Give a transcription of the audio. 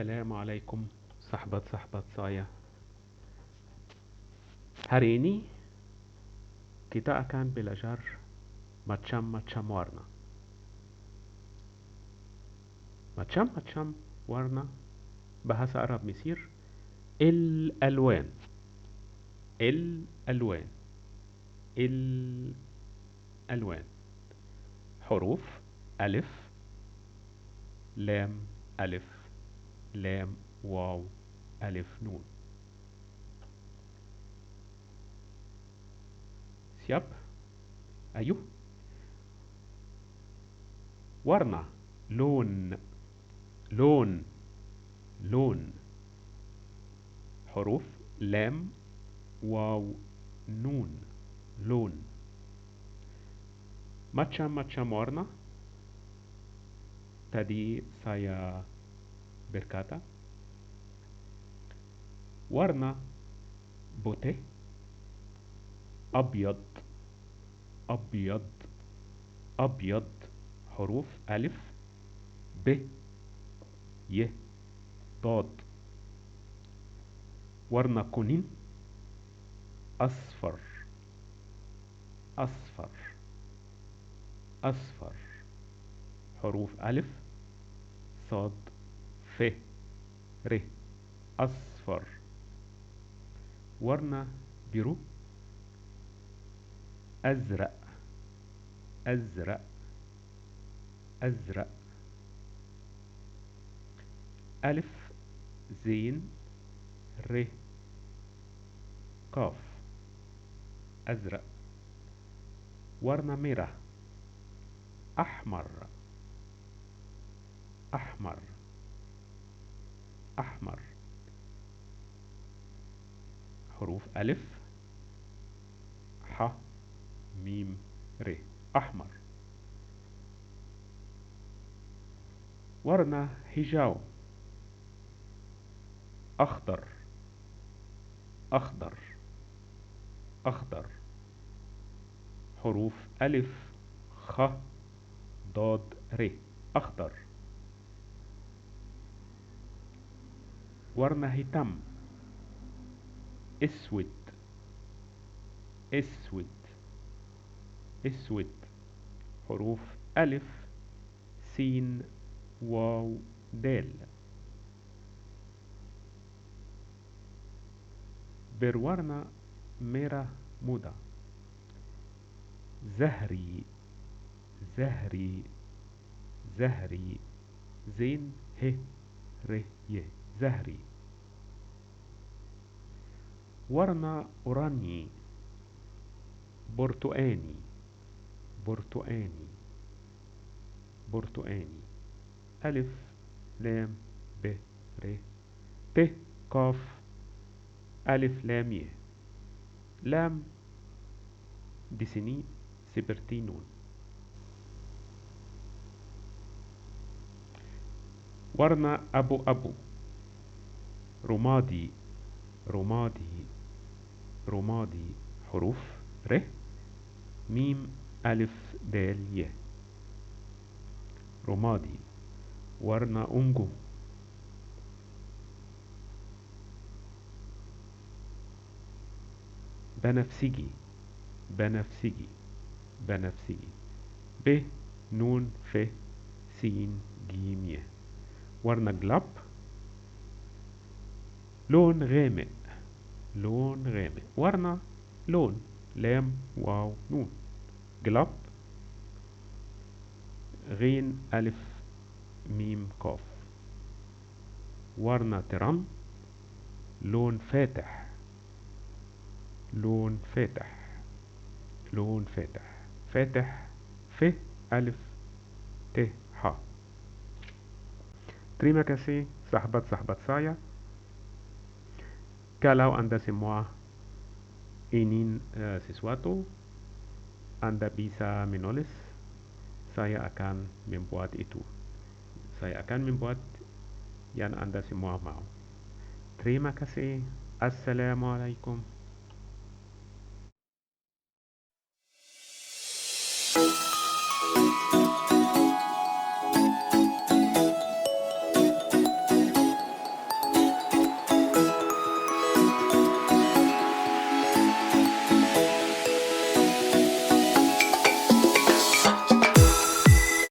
Assalamualaikum sahabat-sahabat saya. Hari ini kita akan belajar macam-macam warna. Macam-macam warna bahasa Arab Mesir الألوان الألوان الألوان حروف ألف لام ألف لام واو ألف نون. Siap? Ayo. Warna لون لون لون حروف لام واو نون لون. Macam-macam warna. Tadi saya berkata warna putih, أبيض أبيض أبيض حروف ألف ب ي ضاد. warna kuning أصفر أصفر أصفر حروف ألف صاد ف ر أصفر. warna biru أزرق أزرق أزرق. ألف زين ر قاف أزرق. warna merah أحمر أحمر أحمر حروف ألف ح ميم ر أحمر. warna hijau أخضر أخضر أخضر حروف ألف خ ضاد ر أخضر. warna hitam أسود أسود أسود حروف ألف سين واو دال. berwarna merah muda زهري زهري زهري زين ه ر ي زهري. warna أوراني برتقاني برتقاني برتقاني ألف لام ب ر ت قاف ألف لام ي لام di sini seperti nun. warna abu-abu رمادي رمادي رمادي حروف ر ميم ألف دال ي رمادي. warna ungu بنفسجي بنفسجي بنفسجي ب نون ف سين جيم ي. warna جلاب لون غامق لون غامق. warna لون لام واو نون جلاب غين ألف ميم قاف. warna ترام لون فاتح لون فاتح لون فاتح فاتح ف ألف ت ح. Terima kasih sahabat-sahabat saya. Kalau Anda semua ingin sesuatu, Anda bisa menulis. Saya akan membuat itu. Saya akan membuat yang Anda semua mau. Terima kasih. Assalamualaikum.